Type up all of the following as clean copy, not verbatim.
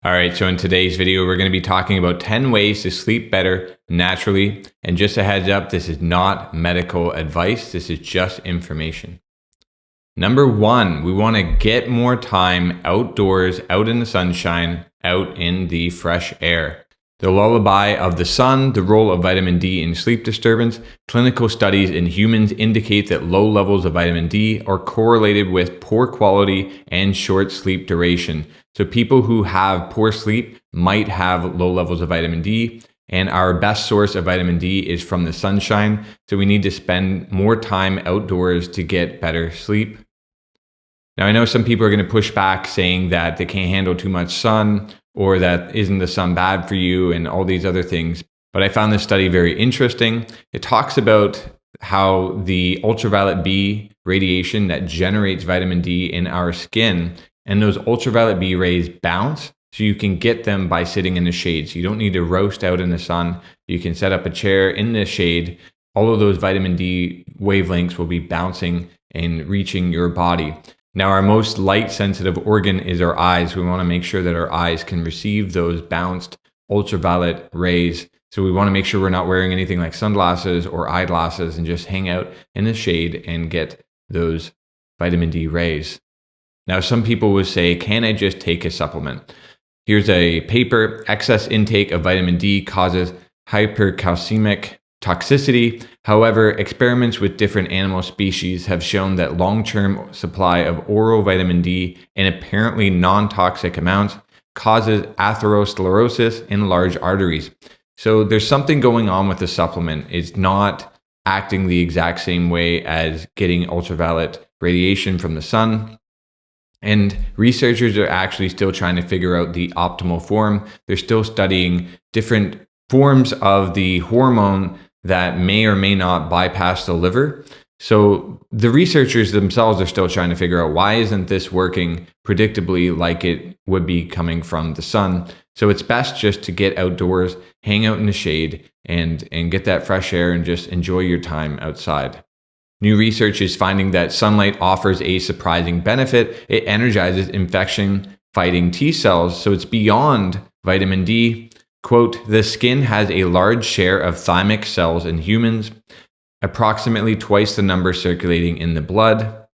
All right, so in today's video, we're going to be talking about 10 ways to sleep better naturally. And just a heads up, this is not medical advice. This is just information. Number one, we want to get more time outdoors, out in the sunshine, out in the fresh air. The lullaby of the sun, the role of vitamin D in sleep disturbance. Clinical studies in humans indicate that low levels of vitamin D are correlated with poor quality and short sleep duration. So people who have poor sleep might have low levels of vitamin D, and our best source of vitamin D is from the sunshine. So we need to spend more time outdoors to get better sleep. Now, I know some people are going to push back saying that they can't handle too much sun, or that isn't the sun bad for you, and all these other things. But I found this study very interesting. It talks about how the ultraviolet B radiation that generates vitamin D in our skin, and those ultraviolet B rays bounce, so you can get them by sitting in the shade. So you don't need to roast out in the sun. You can set up a chair in the shade. All of those vitamin D wavelengths will be bouncing and reaching your body. Now, our most light sensitive organ is our eyes. We want to make sure that our eyes can receive those bounced ultraviolet rays. So we want to make sure we're not wearing anything like sunglasses or eyeglasses and just hang out in the shade and get those vitamin D rays. Now, some people would say, can I just take a supplement? Here's a paper. Excess intake of vitamin D causes hypercalcemic toxicity. However, experiments with different animal species have shown that long-term supply of oral vitamin D in apparently non-toxic amounts causes atherosclerosis in large arteries. So there's something going on with the supplement. It's not acting the exact same way as getting ultraviolet radiation from the sun. And researchers are actually still trying to figure out the optimal form. They're still studying different forms of the hormone that may or may not bypass the liver. So the researchers themselves are still trying to figure out, why isn't this working predictably like it would be coming from the sun? So it's best just to get outdoors, hang out in the shade, and get that fresh air and just enjoy your time outside. New research is finding that sunlight offers a surprising benefit. It energizes infection-fighting T cells, so it's beyond vitamin D. Quote, the skin has a large share of thymic cells in humans, approximately twice the number circulating in the blood.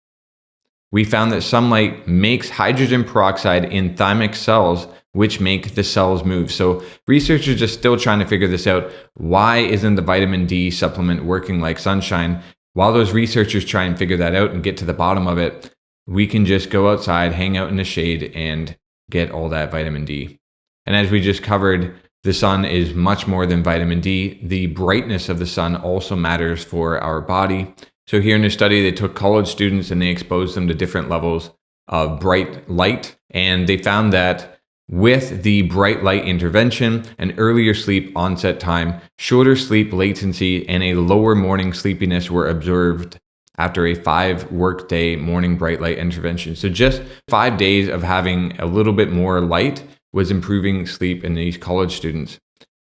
We found that sunlight makes hydrogen peroxide in thymic cells, which make the cells move. So researchers are still trying to figure this out. Why isn't the vitamin D supplement working like sunshine? While those researchers try and figure that out and get to the bottom of it, we can just go outside, hang out in the shade, and get all that vitamin D. And as we just covered, the sun is much more than vitamin D. The brightness of the sun also matters for our body. So here in this study, they took college students and they exposed them to different levels of bright light. And they found that with the bright light intervention, an earlier sleep onset time, shorter sleep latency, and a lower morning sleepiness were observed after a 5-workday morning bright light intervention. So just 5 days of having a little bit more light was improving sleep in these college students.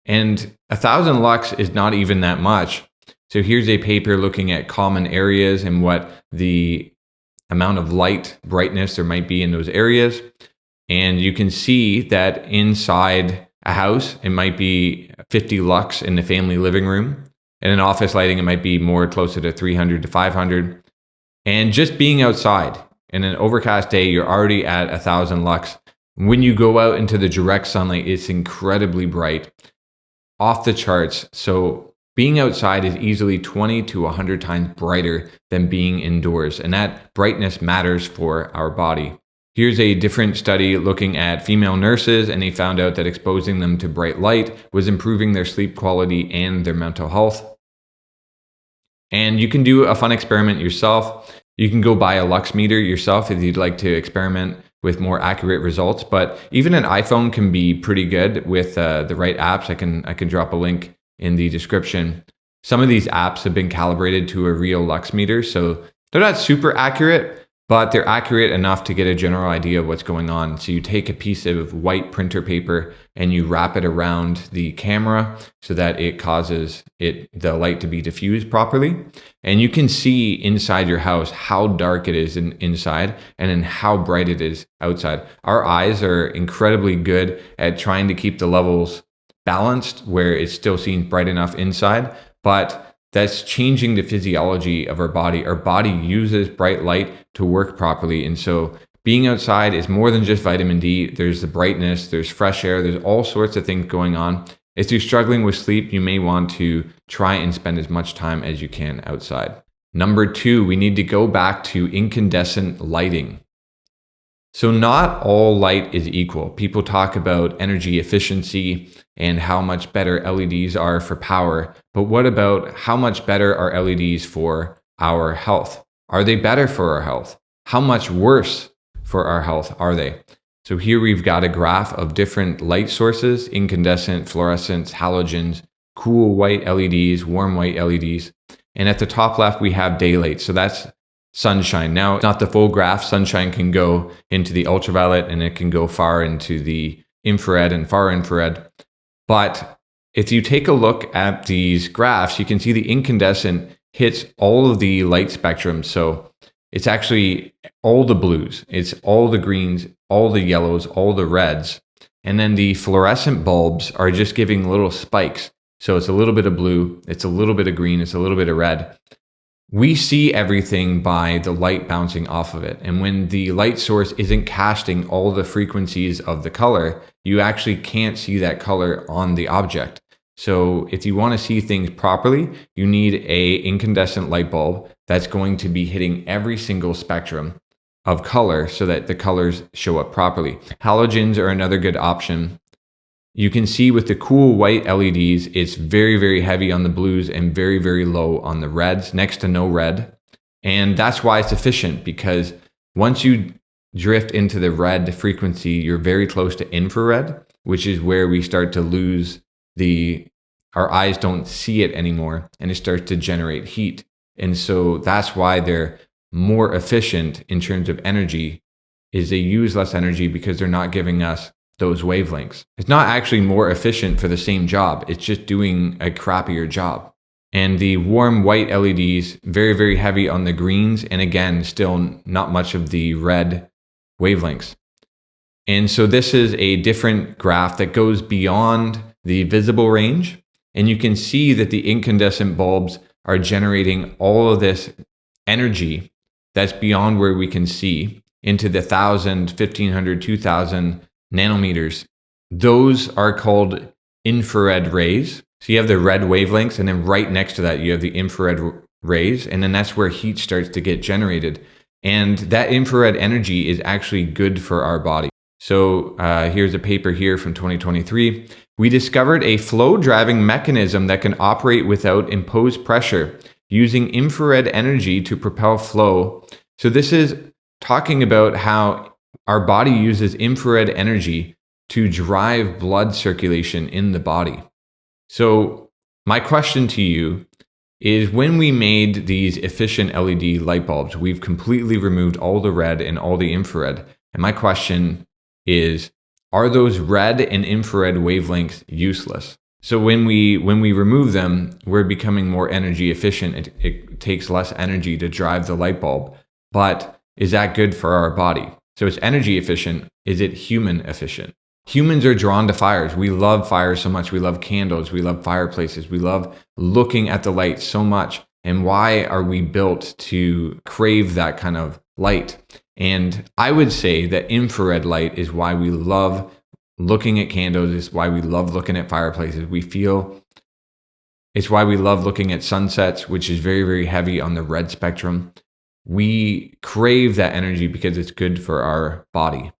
And 1,000 lux is not even that much. So here's a paper looking at common areas and what the amount of light brightness there might be in those areas. And you can see that inside a house, it might be 50 lux in the family living room. And in office lighting, it might be more closer to 300 to 500. And just being outside in an overcast day, you're already at 1,000 lux. When you go out into the direct sunlight, it's incredibly bright, off the charts. So being outside is easily 20 to 100 times brighter than being indoors. And that brightness matters for our body. Here's a different study looking at female nurses, and they found out that exposing them to bright light was improving their sleep quality and their mental health. And you can do a fun experiment yourself. You can go buy a lux meter yourself if you'd like to experiment with more accurate results. But even an iPhone can be pretty good with the right apps. I can drop a link in the description. Some of these apps have been calibrated to a real lux meter, so they're not super accurate, but they're accurate enough to get a general idea of what's going on. So you take a piece of white printer paper and you wrap it around the camera so that it causes the light to be diffused properly. And you can see inside your house how dark it is inside and then how bright it is outside. Our eyes are incredibly good at trying to keep the levels balanced where it still seems bright enough inside, but that's changing the physiology of our body. Our body uses bright light to work properly. And so being outside is more than just vitamin D. There's the brightness, there's fresh air, there's all sorts of things going on. If you're struggling with sleep, you may want to try and spend as much time as you can outside. Number 2, we need to go back to incandescent lighting. So not all light is equal. People talk about energy efficiency and how much better LEDs are for power, but what about how much better are LEDs for our health? Are they better for our health? How much worse for our health are they? So here we've got a graph of different light sources: incandescent, fluorescents, halogens, cool white LEDs, warm white LEDs. And at the top left, we have daylight. So that's sunshine. Now, it's not the full graph. Sunshine can go into the ultraviolet and it can go far into the infrared and far infrared. But if you take a look at these graphs, you can see the incandescent hits all of the light spectrum. So it's actually all the blues, it's all the greens, all the yellows, all the reds. And then the fluorescent bulbs are just giving little spikes. So it's a little bit of blue, it's a little bit of green, it's a little bit of red. We see everything by the light bouncing off of it. And when the light source isn't casting all the frequencies of the color, you actually can't see that color on the object. So if you want to see things properly, you need an incandescent light bulb that's going to be hitting every single spectrum of color so that the colors show up properly. Halogens are another good option. You can see with the cool white LEDs, it's very, very heavy on the blues and very, very low on the reds, next to no red. And that's why it's efficient, because once you drift into the red frequency, you're very close to infrared, which is where we start to lose our eyes don't see it anymore and it starts to generate heat. And so that's why they're more efficient in terms of energy, is they use less energy because they're not giving us those wavelengths. It's not actually more efficient for the same job. It's just doing a crappier job. And the warm white LEDs, very, very heavy on the greens. And again, still not much of the red wavelengths. And so this is a different graph that goes beyond the visible range. And you can see that the incandescent bulbs are generating all of this energy that's beyond where we can see into the 1,000, 1,500, 2,000 nanometers. Those are called infrared rays. So you have the red wavelengths, and then right next to that, you have the infrared rays. And then that's where heat starts to get generated. And that infrared energy is actually good for our body. So here's a paper here from 2023. We discovered a flow driving mechanism that can operate without imposed pressure using infrared energy to propel flow. So this is talking about how our body uses infrared energy to drive blood circulation in the body. So my question to you is, when we made these efficient LED light bulbs, we've completely removed all the red and all the infrared. And my question is, are those red and infrared wavelengths useless? So when we remove them, we're becoming more energy efficient. It takes less energy to drive the light bulb. But is that good for our body? So it's energy efficient. Is it human efficient? Humans are drawn to fires. We love fires so much. We love candles. We love fireplaces. We love looking at the light so much. And why are we built to crave that kind of light? And I would say that infrared light is why we love looking at candles. It's why we love looking at fireplaces. It's why we love looking at sunsets, which is very, very heavy on the red spectrum. We crave that energy because it's good for our body.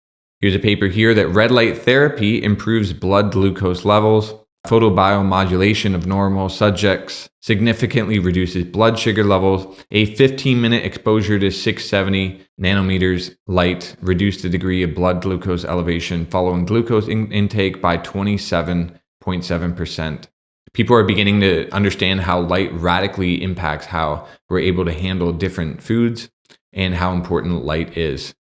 Here's a paper here that red light therapy improves blood glucose levels. Photobiomodulation of normal subjects significantly reduces blood sugar levels. A 15-minute exposure to 670 nanometers light reduced the degree of blood glucose elevation following glucose intake by 27.7%. People are beginning to understand how light radically impacts how we're able to handle different foods. and how important light is.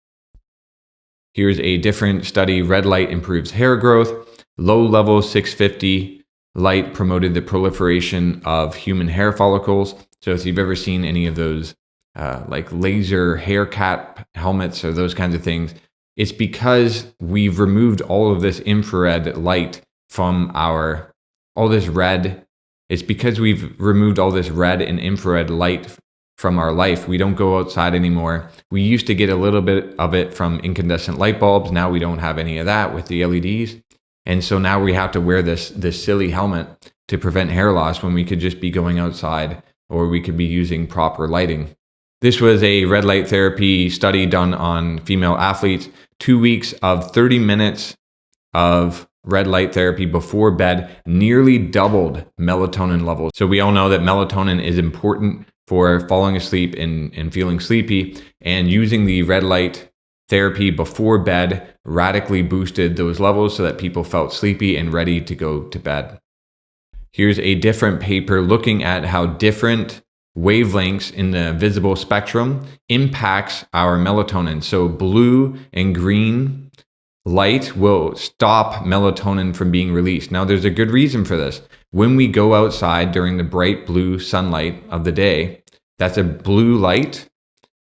Here's a different study. Red light improves hair growth. Low level 650 light promoted the proliferation of human hair follicles. So if you've ever seen any of those like laser hair cap helmets or those kinds of things, it's because we've removed all of this infrared light from all this red. It's because we've removed all this red and infrared light from our life. We don't go outside anymore. We used to get a little bit of it from incandescent light bulbs. Now we don't have any of that with the LEDs. And so now we have to wear this silly helmet to prevent hair loss when we could just be going outside, or we could be using proper lighting. This was a red light therapy study done on female athletes. 2 weeks of 30 minutes of red light therapy before bed nearly doubled melatonin levels. So we all know that melatonin is important for falling asleep and feeling sleepy, and using the red light therapy before bed radically boosted those levels so that people felt sleepy and ready to go to bed. Here's a different paper looking at how different wavelengths in the visible spectrum impacts our melatonin. So blue and green light will stop melatonin from being released. Now, there's a good reason for this. When we go outside during the bright blue sunlight of the day, that's a blue light,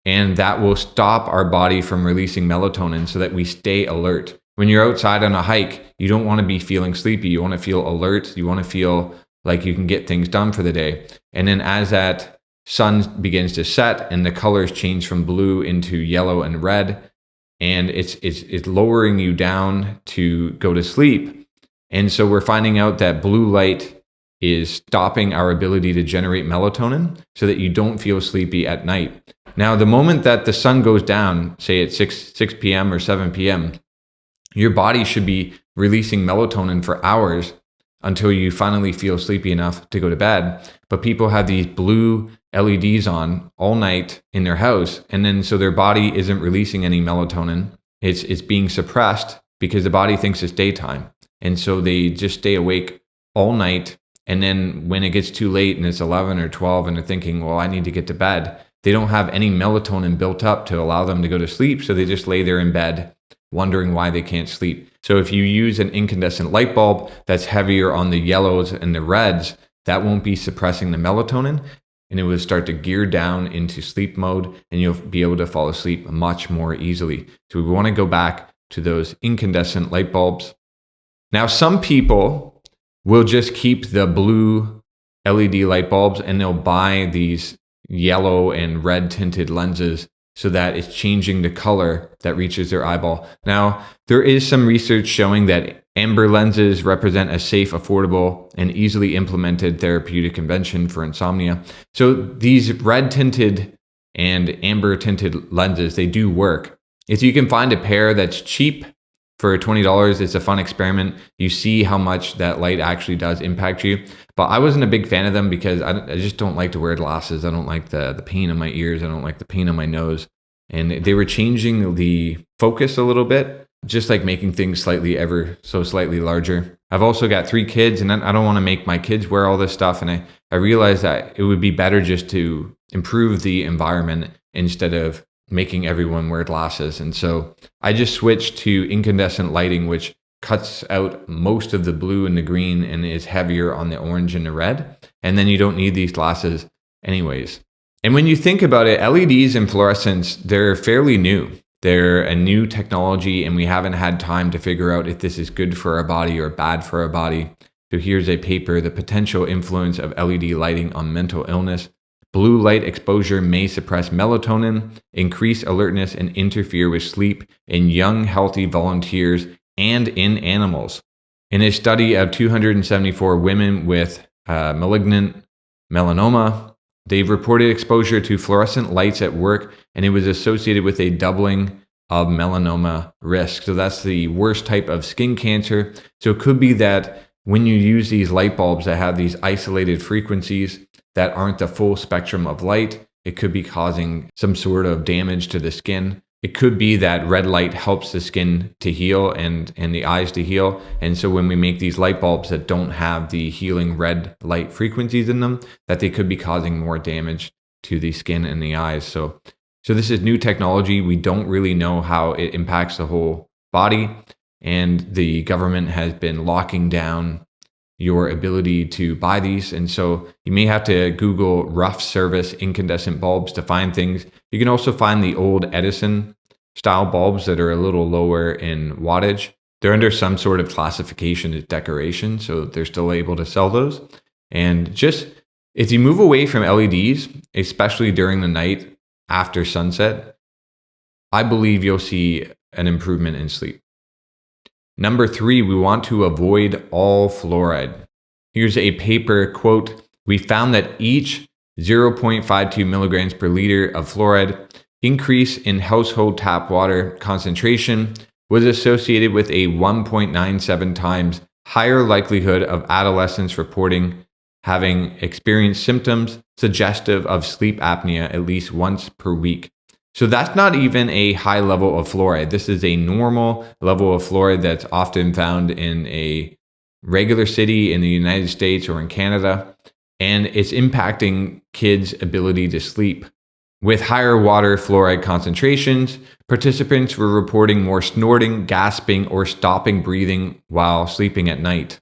and that will stop our body from releasing melatonin so that we stay alert. When you're outside on a hike, you don't want to be feeling sleepy. You want to feel alert. You want to feel like you can get things done for the day. And then as that sun begins to set and the colors change from blue into yellow and red, and it's lowering you down to go to sleep. And so we're finding out that blue light is stopping our ability to generate melatonin so that you don't feel sleepy at night. Now, the moment that the sun goes down, say at 6 p.m. or 7 p.m., your body should be releasing melatonin for hours until you finally feel sleepy enough to go to bed. But people have these blue LEDs on all night in their house, and then so their body isn't releasing any melatonin. It's being suppressed because the body thinks it's daytime. And so they just stay awake all night. And then when it gets too late and it's 11 or 12 and they're thinking, well, I need to get to bed, they don't have any melatonin built up to allow them to go to sleep. So they just lay there in bed wondering why they can't sleep. So if you use an incandescent light bulb that's heavier on the yellows and the reds, that won't be suppressing the melatonin, and it will start to gear down into sleep mode, and you'll be able to fall asleep much more easily. So we want to go back to those incandescent light bulbs. Now, some people will just keep the blue LED light bulbs and they'll buy these yellow and red tinted lenses so that it's changing the color that reaches their eyeball. Now, there is some research showing that amber lenses represent a safe, affordable, and easily implemented therapeutic convention for insomnia. So these red tinted and amber tinted lenses, they do work. If you can find a pair that's cheap for $20, it's a fun experiment. You see how much that light actually does impact you. But I wasn't a big fan of them because I just don't like to wear glasses. I don't like the pain in my ears. I don't like the pain on my nose. And they were changing the focus a little bit, just like making things slightly larger. I've also got 3 kids, and I don't want to make my kids wear all this stuff. And I realized that it would be better just to improve the environment instead of making everyone wear glasses. And so I just switched to incandescent lighting, which cuts out most of the blue and the green and is heavier on the orange and the red. And then you don't need these glasses anyways. And when you think about it, LEDs and fluorescents, they're fairly new. They're a new technology, and we haven't had time to figure out if this is good for our body or bad for our body. So here's a paper, The Potential Influence of LED Lighting on Mental Illness. Blue light exposure may suppress melatonin, increase alertness, and interfere with sleep in young, healthy volunteers and in animals. In a study of 274 women with malignant melanoma, they've reported exposure to fluorescent lights at work, and it was associated with a doubling of melanoma risk. So that's the worst type of skin cancer. So it could be that when you use these light bulbs that have these isolated frequencies that aren't the full spectrum of light, it could be causing some sort of damage to the skin. It could be that red light helps the skin to heal and the eyes to heal. And so when we make these light bulbs that don't have the healing red light frequencies in them, that they could be causing more damage to the skin and the eyes. So So this is new technology. We don't really know how it impacts the whole body, and the government has been locking down your ability to buy these. And so you may have to Google rough service incandescent bulbs to find things. You can also find the old Edison style bulbs that are a little lower in wattage. They're under some sort of classification as decoration, so they're still able to sell those. And just if you move away from LEDs, especially during the night after sunset, I believe you'll see an improvement in sleep. Number 3, we want to avoid all fluoride. Here's a paper quote, "We found that each 0.52 milligrams per liter of fluoride increase in household tap water concentration was associated with a 1.97 times higher likelihood of adolescents reporting having experienced symptoms suggestive of sleep apnea at least once per week." So that's not even a high level of fluoride. This is a normal level of fluoride that's often found in a regular city in the United States or in Canada, and it's impacting kids' ability to sleep. With higher water fluoride concentrations, participants were reporting more snorting, gasping, or stopping breathing while sleeping at night.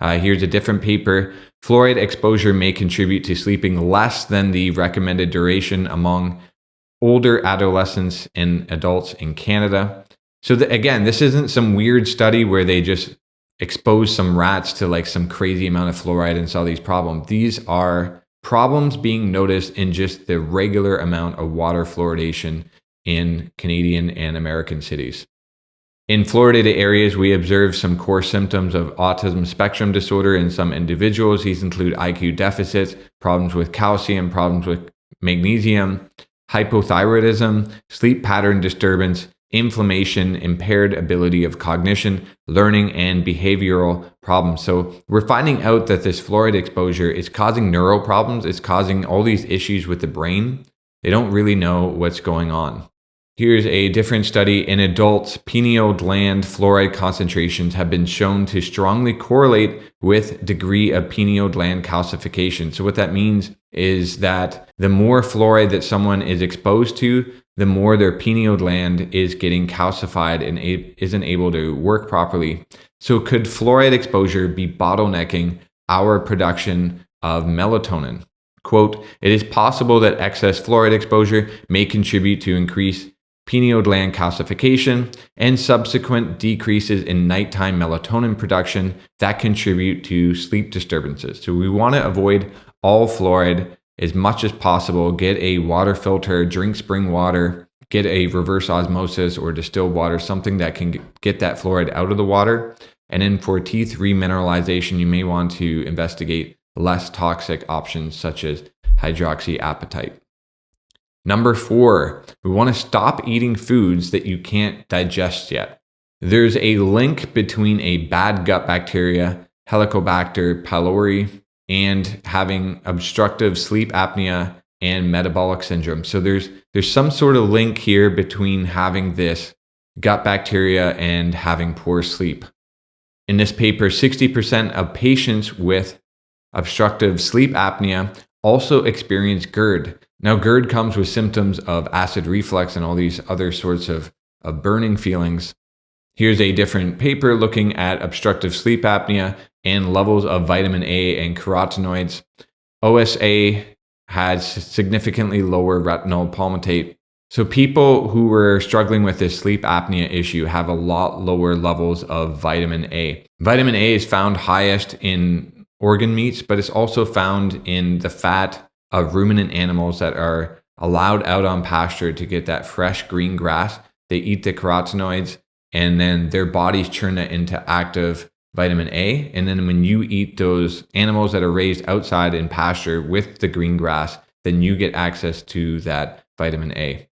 Here's a different paper. Fluoride exposure may contribute to sleeping less than the recommended duration among older adolescents and adults in Canada. So again, this isn't some weird study where they just exposed some rats to like some crazy amount of fluoride and saw these problems. These are problems being noticed in just the regular amount of water fluoridation in Canadian and American cities. In fluoridated areas, we observe some core symptoms of autism spectrum disorder in some individuals. These include IQ deficits, problems with calcium, problems with magnesium, hypothyroidism, sleep pattern disturbance, inflammation, impaired ability of cognition, learning, and behavioral problems. So we're finding out that this fluoride exposure is causing neural problems. It's causing all these issues with the brain. They don't really know what's going on. Here's a different study. In adults, pineal gland fluoride concentrations have been shown to strongly correlate with degree of pineal gland calcification. So what that means is that the more fluoride that someone is exposed to, the more their pineal gland is getting calcified and isn't able to work properly. So could fluoride exposure be bottlenecking our production of melatonin? Quote, "It is possible that excess fluoride exposure may contribute to increased pineal gland calcification and subsequent decreases in nighttime melatonin production that contribute to sleep disturbances." So we want to avoid all fluoride as much as possible. Get a water filter, drink spring water, get a reverse osmosis or distilled water, something that can get that fluoride out of the water. And then for teeth remineralization, you may want to investigate less toxic options such as hydroxyapatite. Number 4, we want to stop eating foods that you can't digest yet. There's a link between a bad gut bacteria, Helicobacter pylori, and having obstructive sleep apnea and metabolic syndrome. So there's some sort of link here between having this gut bacteria and having poor sleep. In this paper, 60% of patients with obstructive sleep apnea also experience GERD. Now, GERD comes with symptoms of acid reflux and all these other sorts of burning feelings. Here's a different paper looking at obstructive sleep apnea and levels of vitamin A and carotenoids. OSA had significantly lower retinol palmitate. So people who were struggling with this sleep apnea issue have a lot lower levels of vitamin A. Vitamin A is found highest in organ meats, but it's also found in the fat of ruminant animals that are allowed out on pasture to get that fresh green grass. They eat the carotenoids and then their bodies turn that into active vitamin A. And then when you eat those animals that are raised outside in pasture with the green grass, then you get access to that vitamin A.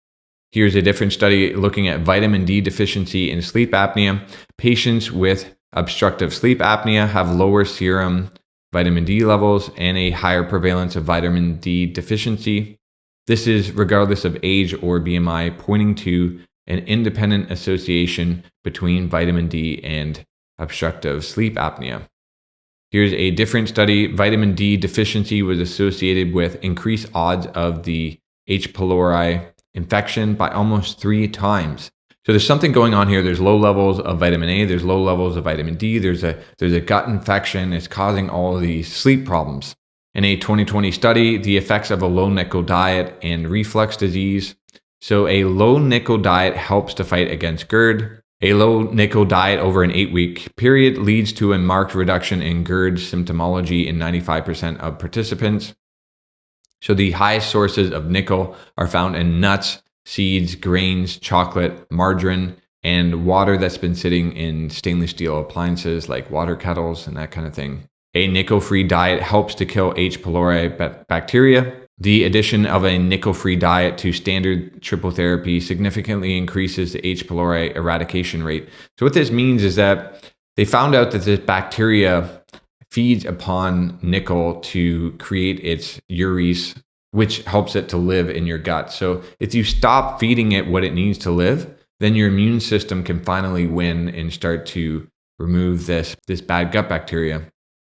Here's a different study looking at vitamin D deficiency in sleep apnea. Patients with obstructive sleep apnea have lower serum vitamin D levels and a higher prevalence of vitamin D deficiency. This is regardless of age or BMI, pointing to an independent association between vitamin D and obstructive sleep apnea. Here's a different study. Vitamin D deficiency was associated with increased odds of the H. pylori infection by almost 3 times. So there's something going on here. There's low levels of vitamin A, there's low levels of vitamin D, there's a gut infection. It's causing all of these sleep problems. In a 2020 study, the effects of a low nickel diet and reflux disease. So a low nickel diet helps to fight against GERD. A low nickel diet over an 8-week period leads to a marked reduction in GERD symptomology in 95% of participants. So the highest sources of nickel are found in nuts, seeds, grains, chocolate, margarine, and water that's been sitting in stainless steel appliances like water kettles and that kind of thing. A nickel-free diet helps to kill H. pylori bacteria. The addition of a nickel-free diet to standard triple therapy significantly increases the H. pylori eradication rate. So what this means is that they found out that this bacteria feeds upon nickel to create its urease, which helps it to live in your gut. So if you stop feeding it what it needs to live, then your immune system can finally win and start to remove this bad gut bacteria.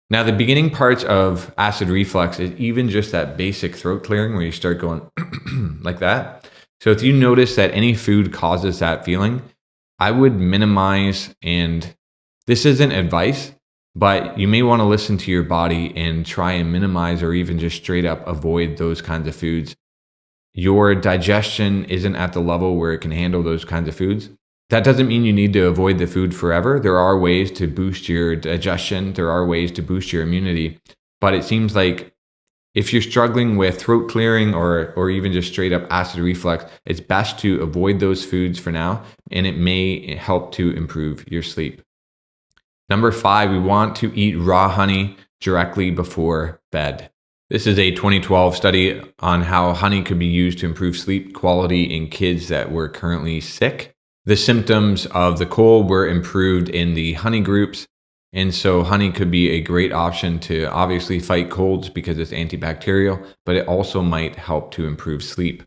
Now, the beginning parts of acid reflux is even just that basic throat clearing where you start going like that. So if you notice that any food causes that feeling, I would minimize, and this isn't advice, but you may want to listen to your body and try and minimize or even just straight up avoid those kinds of foods. Your digestion isn't at the level where it can handle those kinds of foods. That doesn't mean you need to avoid the food forever. There are ways to boost your digestion. There are ways to boost your immunity. But it seems like if you're struggling with throat clearing or even just straight up acid reflux, it's best to avoid those foods for now, and it may help to improve your sleep. Number 5, we want to eat raw honey directly before bed. This is a 2012 study on how honey could be used to improve sleep quality in kids that were currently sick. The symptoms of the cold were improved in the honey groups. And so honey could be a great option to obviously fight colds because it's antibacterial, but it also might help to improve sleep.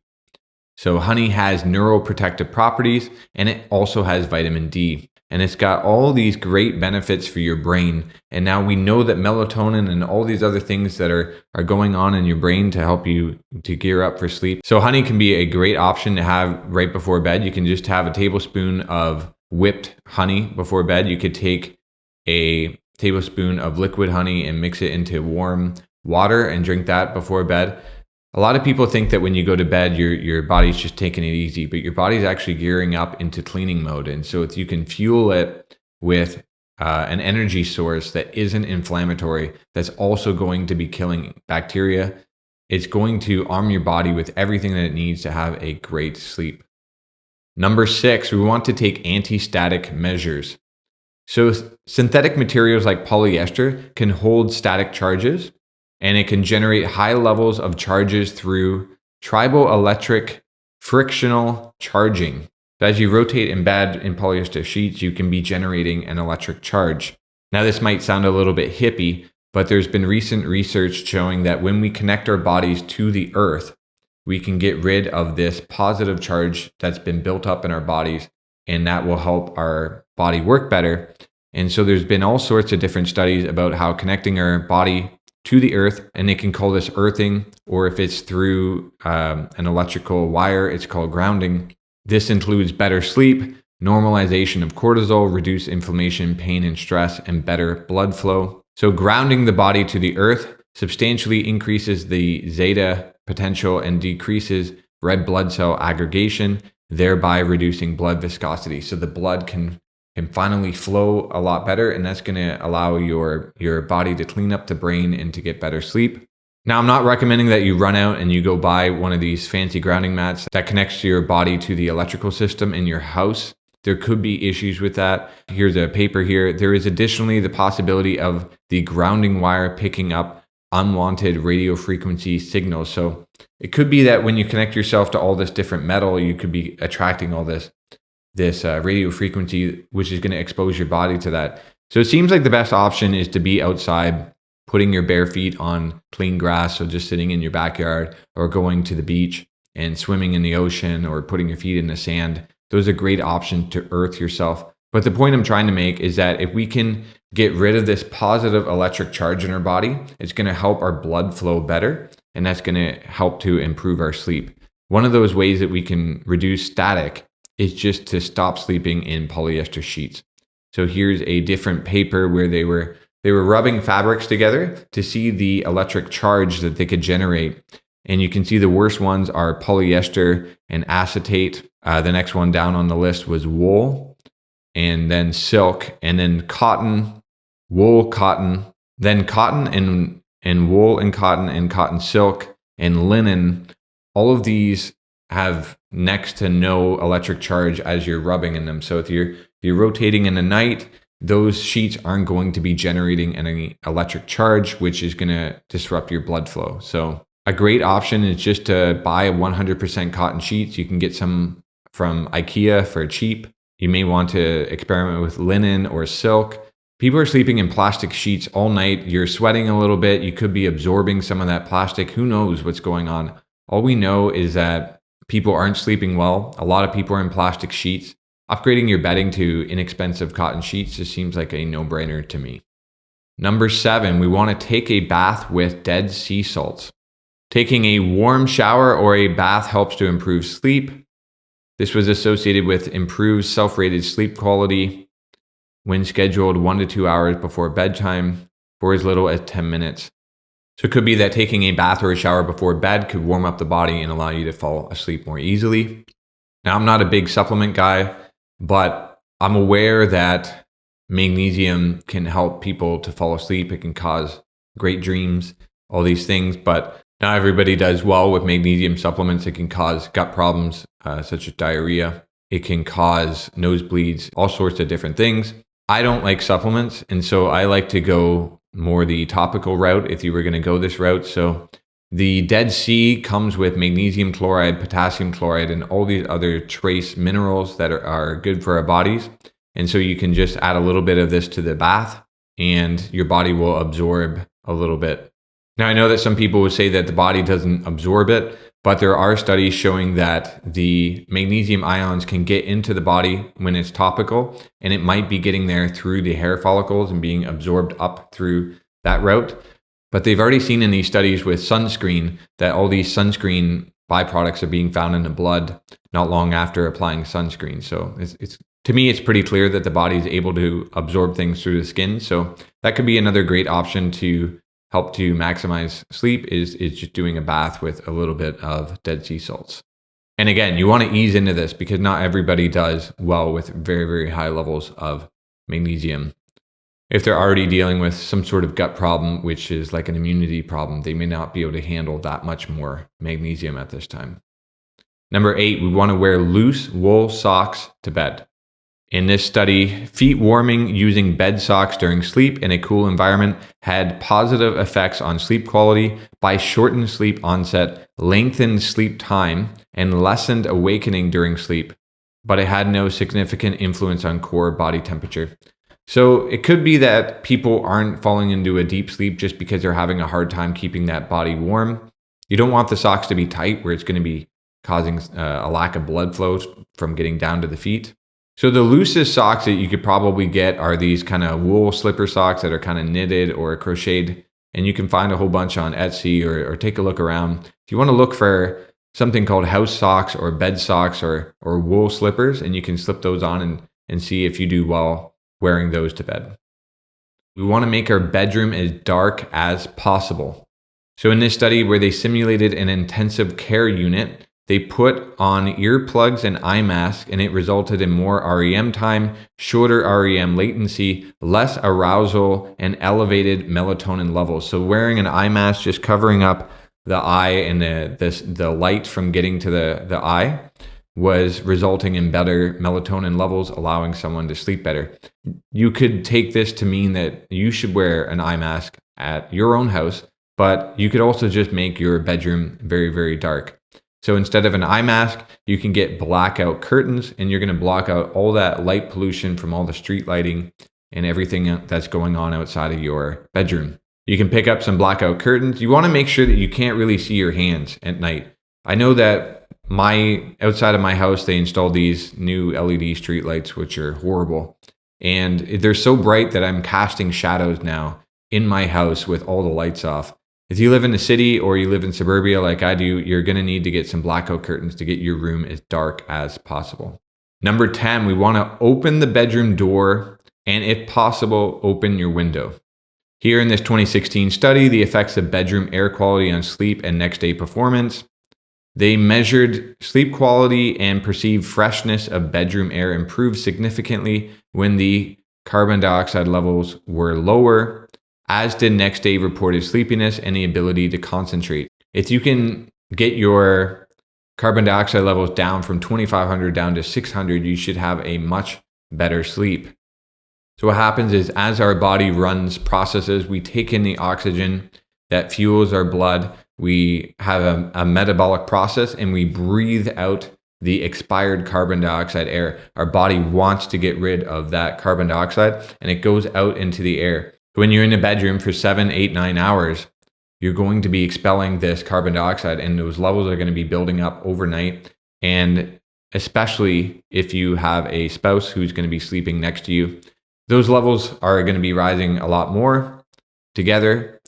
So honey has neuroprotective properties, and it also has vitamin D. And it's got all these great benefits for your brain. And now we know that melatonin and all these other things that are going on in your brain to help you to gear up for sleep. So honey can be a great option to have right before bed. You can just have a tablespoon of whipped honey before bed. You could take a tablespoon of liquid honey and mix it into warm water and drink that before bed. A lot of people think that when you go to bed, your body's just taking it easy, but your body's actually gearing up into cleaning mode. And so if you can fuel it with an energy source that isn't inflammatory, that's also going to be killing bacteria, it's going to arm your body with everything that it needs to have a great sleep. Number 6, we want to take anti-static measures. So synthetic materials like polyester can hold static charges, and it can generate high levels of charges through triboelectric frictional charging. So as you rotate in bed in polyester sheets, you can be generating an electric charge. Now, this might sound a little bit hippie, but there's been recent research showing that when we connect our bodies to the earth, we can get rid of this positive charge that's been built up in our bodies, and that will help our body work better. And so there's been all sorts of different studies about how connecting our body to the earth, and they can call this earthing, or if it's through an electrical wire, it's called grounding. This includes better sleep, normalization of cortisol, reduced inflammation, pain, and stress, and better blood flow. So grounding the body to the earth substantially increases the zeta potential and decreases red blood cell aggregation, thereby reducing blood viscosity. So the blood can finally flow a lot better, and that's going to allow your body to clean up the brain and to get better sleep. Now, I'm not recommending that you run out and you go buy one of these fancy grounding mats that connects your body to the electrical system in your house. There could be issues with that. Here's a paper here. There is additionally the possibility of the grounding wire picking up unwanted radio frequency signals. So it could be that when you connect yourself to all this different metal, you could be attracting all this radio frequency, which is going to expose your body to that. So it seems like the best option is to be outside, putting your bare feet on clean grass. So just sitting in your backyard, or going to the beach and swimming in the ocean, or putting your feet in the sand. Those are great options to earth yourself. But the point I'm trying to make is that if we can get rid of this positive electric charge in our body, it's going to help our blood flow better, and that's going to help to improve our sleep. One of those ways that we can reduce static is just to stop sleeping in polyester sheets. So here's a different paper where they were rubbing fabrics together to see the electric charge that they could generate. And you can see the worst ones are polyester and acetate. The next one down on the list was wool, and then silk, and then cotton, wool, cotton, then cotton and wool and cotton silk and linen. All of these have next to no electric charge as you're rubbing in them. So if you're rotating in the night, those sheets aren't going to be generating any electric charge, which is going to disrupt your blood flow. So a great option is just to buy 100% cotton sheets. You can get some from IKEA for cheap. You may want to experiment with linen or silk. People are sleeping in plastic sheets all night. You're sweating a little bit. You could be absorbing some of that plastic. Who knows what's going on? All we know is that people aren't sleeping well. A lot of people are in plastic sheets. Upgrading your bedding to inexpensive cotton sheets just seems like a no-brainer to me. Number 7, we want to take a bath with dead sea salts. Taking a warm shower or a bath helps to improve sleep. This was associated with improved self-rated sleep quality when scheduled 1 to 2 hours before bedtime for as little as 10 minutes. So it could be that taking a bath or a shower before bed could warm up the body and allow you to fall asleep more easily. Now, I'm not a big supplement guy, but I'm aware that magnesium can help people to fall asleep. It can cause great dreams, all these things, but not everybody does well with magnesium supplements. It can cause gut problems, such as diarrhea. It can cause nosebleeds, all sorts of different things. I don't like supplements, and so I like to go more the topical route if you were going to go this route. So the Dead Sea comes with magnesium chloride, potassium chloride, and all these other trace minerals that are good for our bodies. And so you can just add a little bit of this to the bath and your body will absorb a little bit. Now, I know that some people would say that the body doesn't absorb it, but there are studies showing that the magnesium ions can get into the body when it's topical, and it might be getting there through the hair follicles and being absorbed up through that route. But they've already seen in these studies with sunscreen that all these sunscreen byproducts are being found in the blood not long after applying sunscreen. So it's to me, it's pretty clear that the body is able to absorb things through the skin. So that could be another great option to help to maximize sleep is just doing a bath with a little bit of dead sea salts. And again, you want to ease into this because not everybody does well with very, very high levels of magnesium. If they're already dealing with some sort of gut problem, which is like an immunity problem, they may not be able to handle that much more magnesium at this time. Number 8, we want to wear loose wool socks to bed. In this study, feet warming using bed socks during sleep in a cool environment had positive effects on sleep quality by shortened sleep onset, lengthened sleep time, and lessened awakening during sleep, but it had no significant influence on core body temperature. So it could be that people aren't falling into a deep sleep just because they're having a hard time keeping that body warm. You don't want the socks to be tight where it's going to be causing a lack of blood flow from getting down to the feet. So the loosest socks that you could probably get are these kind of wool slipper socks that are kind of knitted or crocheted. And you can find a whole bunch on Etsy or take a look around. If you want to look for something called house socks or bed socks or wool slippers, and you can slip those on and see if you do well wearing those to bed. We want to make our bedroom as dark as possible. So in this study where they simulated an intensive care unit, they put on earplugs and eye masks, and it resulted in more REM time, shorter REM latency, less arousal, and elevated melatonin levels. So wearing an eye mask, just covering up the eye and the light from getting to the eye, was resulting in better melatonin levels, allowing someone to sleep better. You could take this to mean that you should wear an eye mask at your own house, but you could also just make your bedroom very, very dark. So instead of an eye mask, you can get blackout curtains, and you're going to block out all that light pollution from all the street lighting and everything that's going on outside of your bedroom. You can pick up some blackout curtains. You want to make sure that you can't really see your hands at night. I know that outside of my house, they installed these new LED street lights, which are horrible. And they're so bright that I'm casting shadows now in my house with all the lights off. If you live in the city or you live in suburbia like I do, you're going to need to get some blackout curtains to get your room as dark as possible. Number 10, we want to open the bedroom door and, if possible, open your window. Here in this 2016 study, the effects of bedroom air quality on sleep and next day performance, they measured sleep quality and perceived freshness of bedroom air improved significantly when the carbon dioxide levels were lower, as did next day reported sleepiness and the ability to concentrate. If you can get your carbon dioxide levels down from 2,500 down to 600, you should have a much better sleep. So what happens is, as our body runs processes, we take in the oxygen that fuels our blood. We have a metabolic process and we breathe out the expired carbon dioxide air. Our body wants to get rid of that carbon dioxide and it goes out into the air. When you're in a bedroom for 7, 8, 9 hours, you're going to be expelling this carbon dioxide and those levels are going to be building up overnight. And especially if you have a spouse who's going to be sleeping next to you, those levels are going to be rising a lot more together.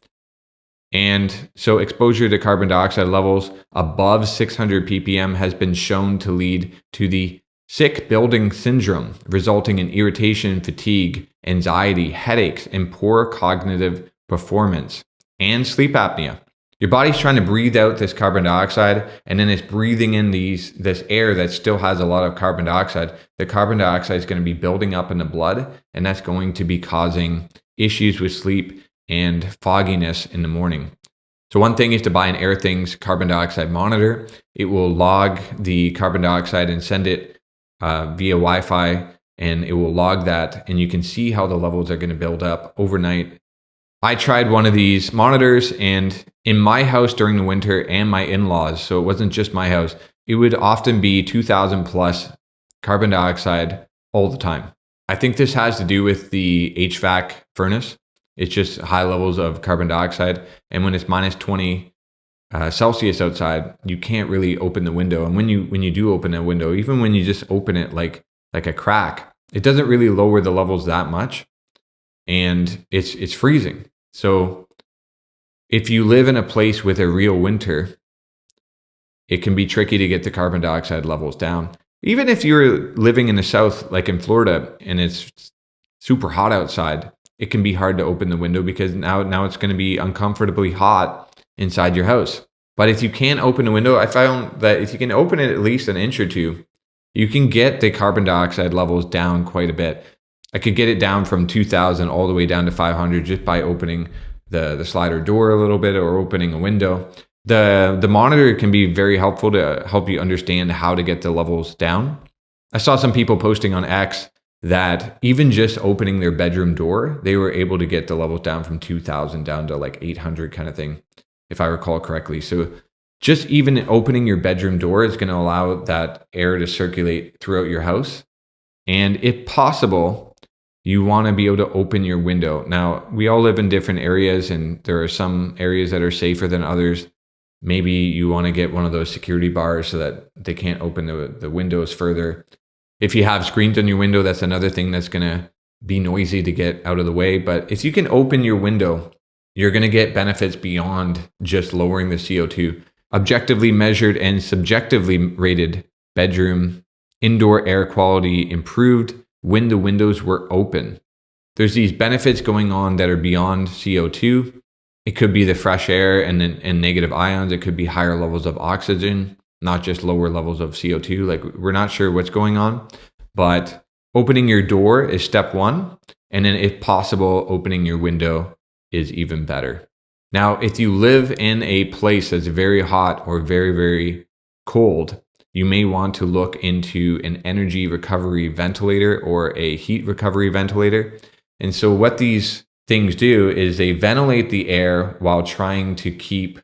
And so exposure to carbon dioxide levels above 600 ppm has been shown to lead to the sick building syndrome, resulting in irritation, fatigue, anxiety, headaches, and poor cognitive performance, and sleep apnea. Your body's trying to breathe out this carbon dioxide, and then it's breathing in this air that still has a lot of carbon dioxide. The carbon dioxide is going to be building up in the blood, and that's going to be causing issues with sleep and fogginess in the morning. So one thing is to buy an Airthings carbon dioxide monitor. It will log the carbon dioxide and send it via Wi-Fi, and it will log that, and you can see how the levels are going to build up overnight. I tried one of these monitors, and in my house during the winter and my in-laws, so it wasn't just my house, it would often be 2,000 plus carbon dioxide all the time. I think this has to do with the HVAC furnace. It's just high levels of carbon dioxide, and when it's minus 20 Celsius outside, you can't really open the window. And when you do open a window, even when you just open it like a crack, it doesn't really lower the levels that much, and it's freezing. So if you live in a place with a real winter, it can be tricky to get the carbon dioxide levels down. Even if you're living in the south, like in Florida, and it's super hot outside, it can be hard to open the window because now it's going to be uncomfortably hot inside your house. But if you can't open the window, I found that if you can open it at least an inch or two, you can get the carbon dioxide levels down quite a bit. I could get it down from 2,000 all the way down to 500 just by opening the slider door a little bit or opening a window. The monitor can be very helpful to help you understand how to get the levels down. I saw some people posting on X that even just opening their bedroom door, they were able to get the levels down from 2,000 down to like 800 kind of thing, if I recall correctly. So just even opening your bedroom door is going to allow that air to circulate throughout your house. And if possible, you want to be able to open your window. Now, we all live in different areas, and there are some areas that are safer than others. Maybe you want to get one of those security bars so that they can't open the windows further. If you have screens on your window, that's another thing that's going to be noisy to get out of the way. But if you can open your window, you're going to get benefits beyond just lowering the CO2. Objectively measured and subjectively rated bedroom indoor air quality improved when the windows were open. There's these benefits going on that are beyond CO2. It could be the fresh air and negative ions. It could be higher levels of oxygen, not just lower levels of CO2. Like, we're not sure what's going on, but opening your door is step one. And then if possible, opening your window is even better. Now, if you live in a place that's very hot or very, very cold, you may want to look into an energy recovery ventilator or a heat recovery ventilator. And so what these things do is they ventilate the air while trying to keep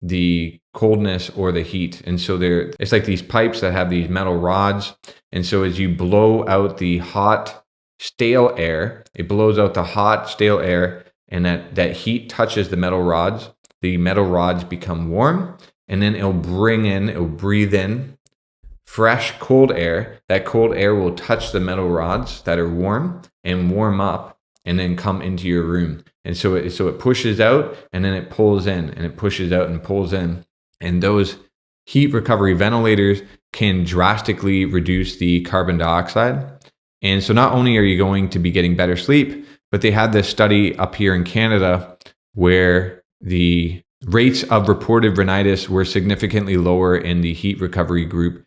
the coldness or the heat. And so it's like these pipes that have these metal rods. And so as you blow out the hot, stale air, it blows out the hot, stale air, and that heat touches the metal rods. The metal rods become warm, and then it'll breathe in fresh, cold air. That cold air will touch the metal rods that are warm and warm up and then come into your room. And so it pushes out and then it pulls in, and it pushes out and pulls in. And those heat recovery ventilators can drastically reduce the carbon dioxide. And so not only are you going to be getting better sleep, but they had this study up here in Canada where the rates of reported rhinitis were significantly lower in the heat recovery group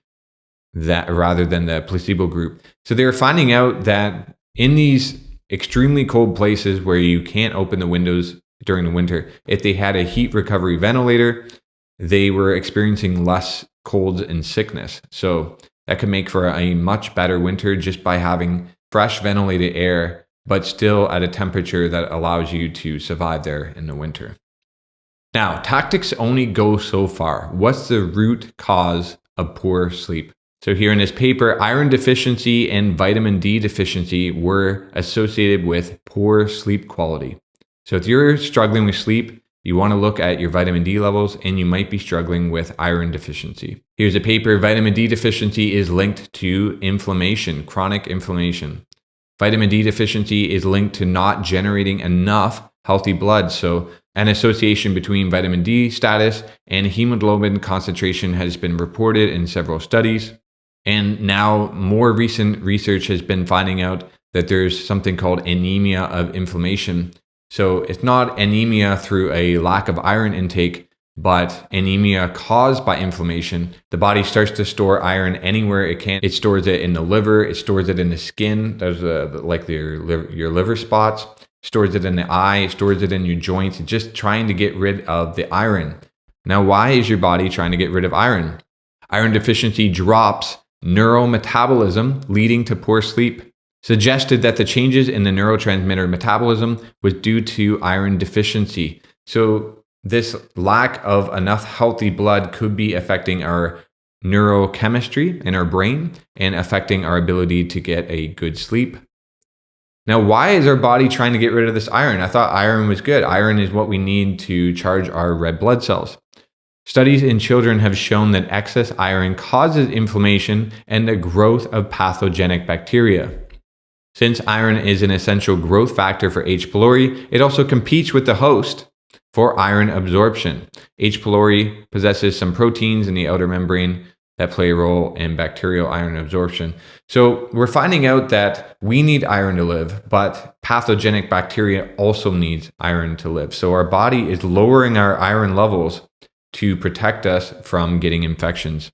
rather than the placebo group. So they were finding out that in these extremely cold places where you can't open the windows during the winter, if they had a heat recovery ventilator, they were experiencing less colds and sickness. So that could make for a much better winter just by having fresh ventilated air, but still at a temperature that allows you to survive there in the winter. Now, tactics only go so far. What's the root cause of poor sleep? So here in this paper, iron deficiency and vitamin D deficiency were associated with poor sleep quality. So if you're struggling with sleep, you want to look at your vitamin D levels, and you might be struggling with iron deficiency. Here's a paper: vitamin D deficiency is linked to inflammation, chronic inflammation. Vitamin D deficiency is linked to not generating enough healthy blood. So an association between vitamin D status and hemoglobin concentration has been reported in several studies. And now more recent research has been finding out that there's something called anemia of inflammation. So it's not anemia through a lack of iron intake, but anemia caused by inflammation. The body starts to store iron anywhere it can. It stores it in the liver, it stores it in the skin, those like your liver spots, stores it in the eye, stores it in your joints, just trying to get rid of the iron. Now, why is your body trying to get rid of iron? Iron deficiency drops neurometabolism, leading to poor sleep. Suggested that the changes in the neurotransmitter metabolism was due to iron deficiency. So this lack of enough healthy blood could be affecting our neurochemistry in our brain and affecting our ability to get a good sleep. Now, why is our body trying to get rid of this iron? I thought iron was good. Iron is what we need to charge our red blood cells. Studies in children have shown that excess iron causes inflammation and the growth of pathogenic bacteria. Since iron is an essential growth factor for H. pylori, it also competes with the host for iron absorption. H. pylori possesses some proteins in the outer membrane that play a role in bacterial iron absorption. So we're finding out that we need iron to live, but pathogenic bacteria also needs iron to live. So our body is lowering our iron levels to protect us from getting infections.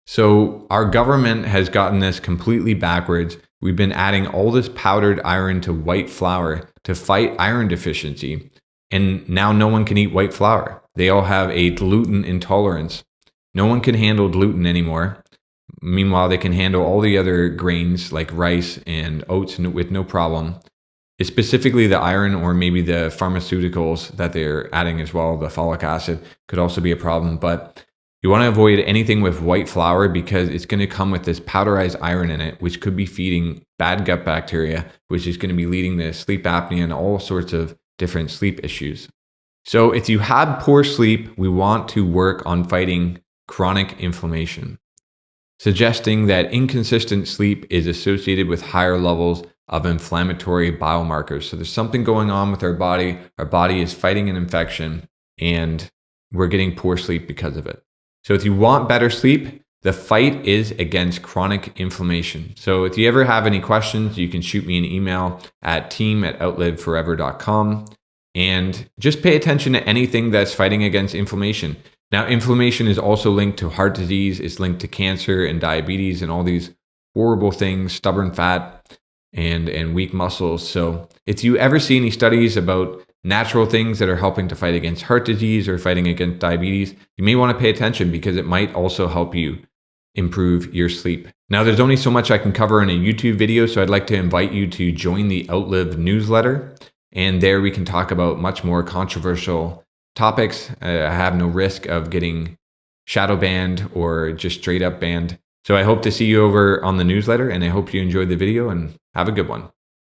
So our government has gotten this completely backwards. We've been adding all this powdered iron to white flour to fight iron deficiency. And now no one can eat white flour. They all have a gluten intolerance. No one can handle gluten anymore. Meanwhile, they can handle all the other grains like rice and oats with no problem. It's specifically the iron, or maybe the pharmaceuticals that they're adding as well. The folic acid could also be a problem, but you want to avoid anything with white flour because it's going to come with this powderized iron in it, which could be feeding bad gut bacteria, which is going to be leading to sleep apnea and all sorts of different sleep issues. So if you have poor sleep, we want to work on fighting chronic inflammation, suggesting that inconsistent sleep is associated with higher levels of inflammatory biomarkers. So there's something going on with our body. Our body is fighting an infection and we're getting poor sleep because of it. So if you want better sleep, the fight is against chronic inflammation. So if you ever have any questions, you can shoot me an email at team@outliveforever.com, and just pay attention to anything that's fighting against inflammation. Now, inflammation is also linked to heart disease. It's linked to cancer and diabetes and all these horrible things, stubborn fat and weak muscles. So if you ever see any studies about natural things that are helping to fight against heart disease or fighting against diabetes, you may want to pay attention because it might also help you improve your sleep. Now, there's only so much I can cover in a YouTube video, so I'd like to invite you to join the Outlive newsletter. And there we can talk about much more controversial topics. I have no risk of getting shadow banned or just straight up banned. So I hope to see you over on the newsletter, and I hope you enjoyed the video and have a good one.